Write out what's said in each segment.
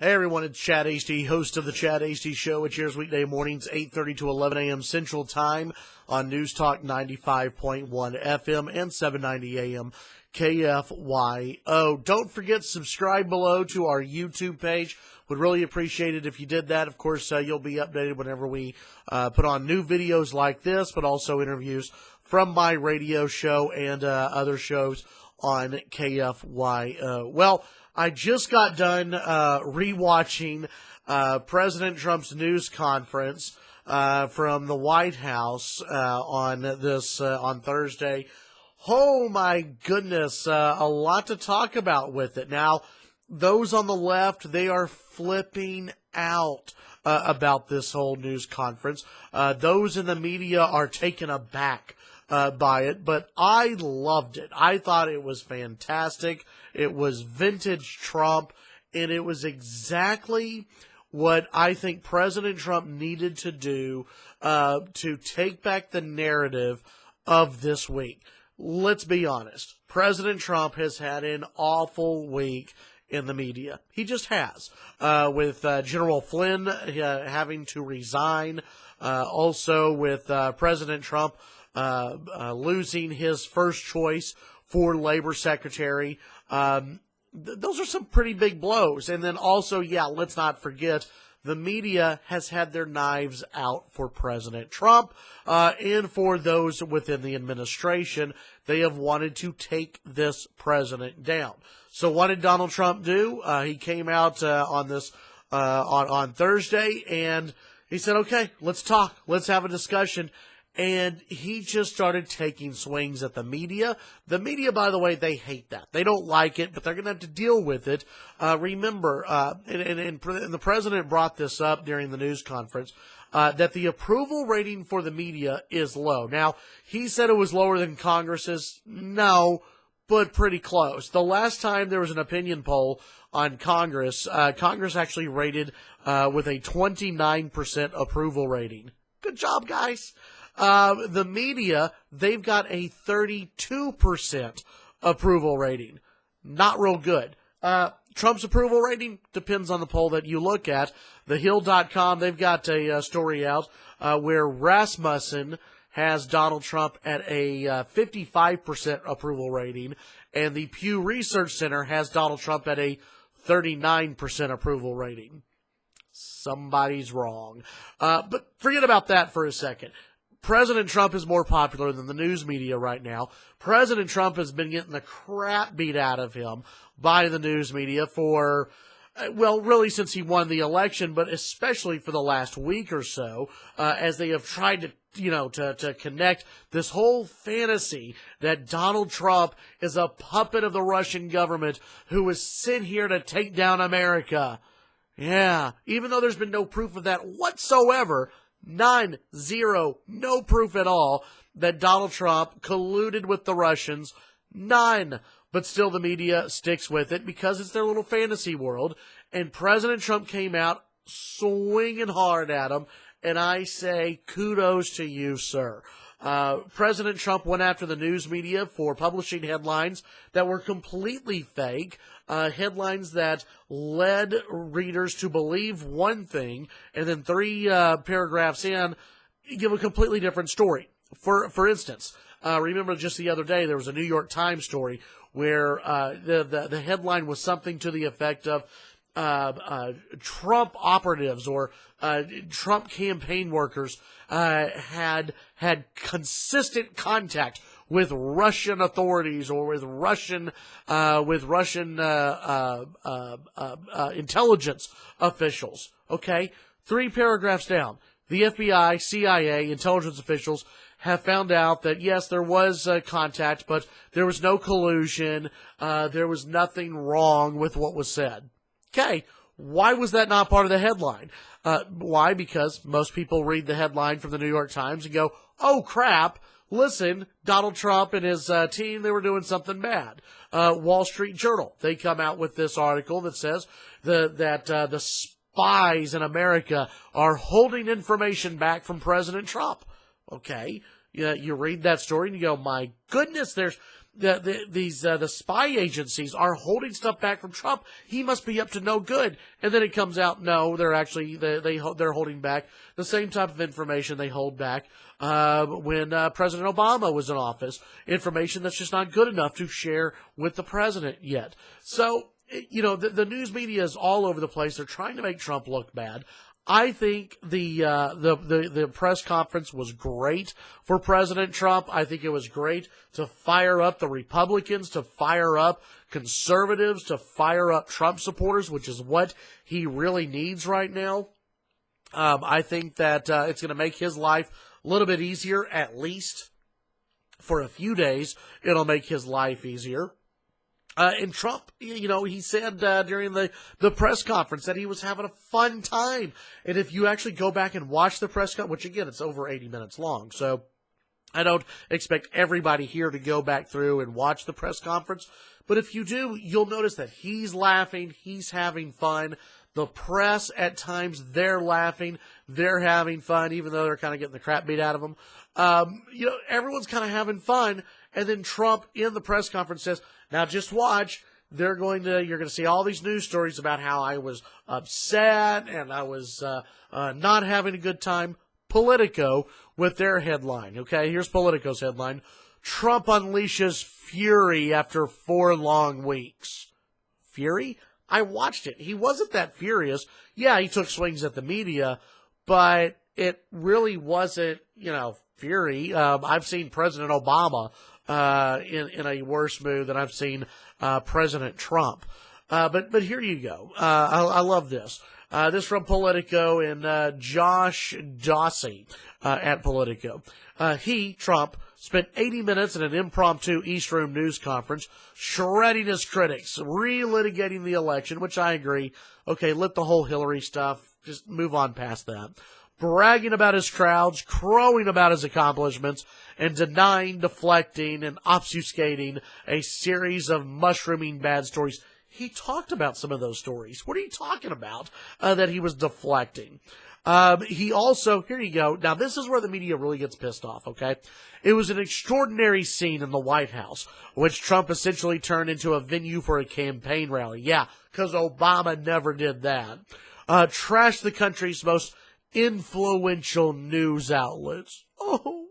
Hey everyone, it's Chad Hasty, host of the Chad Hasty Show. It airs weekday mornings, 8:30 to 11 a.m. Central Time on News Talk 95.1 FM and 790 a.m. KFYO. Don't forget to subscribe below to our YouTube page. Would really appreciate it if you did that. Of course, you'll be updated whenever we put on new videos like this, but also interviews from my radio show and other shows on KFYO. Well, I just got done rewatching President Trump's news conference from the White House on Thursday. Oh my goodness, a lot to talk about with it. Now, those on the left, they are flipping out about this whole news conference. Those in the media are taken aback by it, but I loved it. I thought it was fantastic. It was vintage Trump, and it was exactly what I think President Trump needed to do to take back the narrative of this week. Let's be honest. President Trump has had an awful week in the media. He just has. With General Flynn having to resign. Also with President Trump losing his first choice for labor secretary. Those are some pretty big blows. And then also, let's not forget, the media has had their knives out for President Trump and for those within the administration. They have wanted to take this president down. So what did Donald Trump do? He came out on Thursday, and he said, okay, let's talk. Let's have a discussion. And he just started taking swings at the media. The media, by the way, they hate that. They don't like it, but they're going to have to deal with it. Remember, and the president brought this up during the news conference, that the approval rating for the media is low. Now, he said it was lower than Congress's. No, but pretty close. The last time there was an opinion poll on Congress, Congress actually rated with a 29% approval rating. Good job, guys. The media, they've got a 32% approval rating. Not real good. Trump's approval rating depends on the poll that you look at. TheHill.com, they've got a story out where Rasmussen has Donald Trump at a 55% approval rating, and the Pew Research Center has Donald Trump at a 39% approval rating. Somebody's wrong. But forget about that for a second. President Trump is more popular than the news media right now. President Trump has been getting the crap beat out of him by the news media for, really since he won the election, but especially for the last week or so, as they have tried to connect this whole fantasy that Donald Trump is a puppet of the Russian government who is sent here to take down America. Yeah, even though there's been no proof of that whatsoever, no proof at all that Donald Trump colluded with the Russians. None. But still the media sticks with it because it's their little fantasy world. And President Trump came out swinging hard at him. And I say kudos to you, sir. President Trump went after the news media for publishing headlines that were completely fake, headlines that led readers to believe one thing, and then three paragraphs in, give a completely different story. For instance, remember just the other day there was a New York Times story where the headline was something to the effect of Trump operatives or Trump campaign workers had consistent contact with Russian authorities or with Russian intelligence officials. Okay, 3 paragraphs down, the FBI, CIA, intelligence officials have found out that yes, there was contact, but there was no collusion. There was nothing wrong with what was said. Okay, why was that not part of the headline? Why? Because most people read the headline from the New York Times and go, oh crap, listen, Donald Trump and his team, they were doing something bad. Wall Street Journal, they come out with this article that says that the spies in America are holding information back from President Trump. Okay, you read that story and you go, my goodness, the spy agencies are holding stuff back from Trump. He must be up to no good. And then it comes out, no, they're actually, they're holding back the same type of information they hold back when President Obama was in office. Information that's just not good enough to share with the president yet. So, you know, the news media is all over the place. They're trying to make Trump look bad. I think the press conference was great for President Trump. I think it was great to fire up the Republicans, to fire up conservatives, to fire up Trump supporters, which is what he really needs right now. I think that it's going to make his life a little bit easier, at least for a few days. It'll make his life easier. And Trump, you know, he said during the press conference that he was having a fun time. And if you actually go back and watch the press conference, which again, it's over 80 minutes long, so I don't expect everybody here to go back through and watch the press conference. But if you do, you'll notice that he's laughing, he's having fun. The press, at times, they're laughing, they're having fun, even though they're kind of getting the crap beat out of them. You know, everyone's kind of having fun. And then Trump in the press conference says, now just watch, you're going to see all these news stories about how I was upset and I was not having a good time. Politico with their headline. Okay, here's Politico's headline. Trump unleashes fury after 4 long weeks. Fury? I watched it. He wasn't that furious. Yeah, he took swings at the media, but it really wasn't, you know, fury. I've seen President Obama in a worse mood than I've seen President Trump. But here you go. I love this. This from Politico and Josh Dawsey at Politico. Trump, spent 80 minutes in an impromptu East Room news conference, shredding his critics, relitigating the election, which I agree. Okay, let the whole Hillary stuff, just move on past that. Bragging about his crowds, crowing about his accomplishments, and denying, deflecting, and obfuscating a series of mushrooming bad stories. He talked about some of those stories. What are you talking about that he was deflecting? He also, here you go. Now, this is where the media really gets pissed off, okay? It was an extraordinary scene in the White House, which Trump essentially turned into a venue for a campaign rally. Yeah, because Obama never did that. Trashed the country's most influential news outlets. Oh.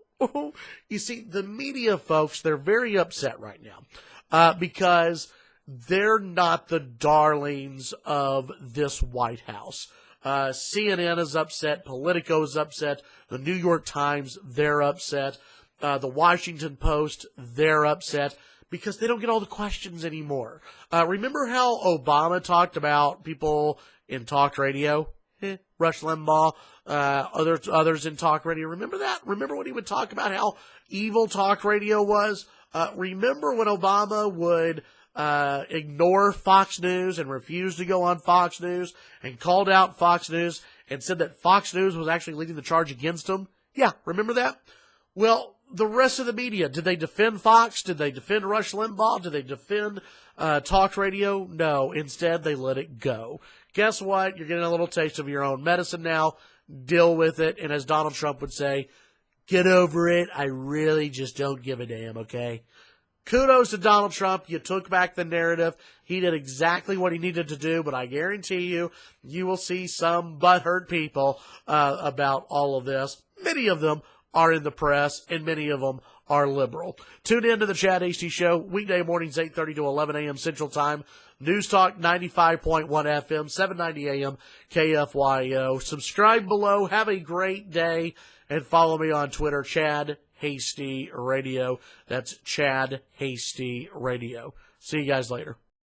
You see, the media folks, they're very upset right now because they're not the darlings of this White House. CNN is upset. Politico is upset. The New York Times, they're upset. The Washington Post, they're upset because they don't get all the questions anymore. Remember how Obama talked about people in talk radio? Rush Limbaugh, others in talk radio. Remember that? Remember when he would talk about how evil talk radio was? Remember when Obama would ignore Fox News and refuse to go on Fox News and called out Fox News and said that Fox News was actually leading the charge against him? Yeah, remember that? Well, the rest of the media, did they defend Fox? Did they defend Rush Limbaugh? Did they defend talk radio? No, instead they let it go. Guess what? You're getting a little taste of your own medicine now. Deal with it. And as Donald Trump would say, get over it. I really just don't give a damn, okay? Kudos to Donald Trump. You took back the narrative. He did exactly what he needed to do, but I guarantee you, you will see some butthurt people about all of this. Many of them are in the press, and many of them are liberal. Tune in to the Chad Hasty Show, weekday mornings 8:30 to 11 a.m. Central Time. News Talk 95.1 FM, 790 AM, KFYO. Subscribe below. Have a great day, and follow me on Twitter, Chad Hasty Radio. That's Chad Hasty Radio. See you guys later.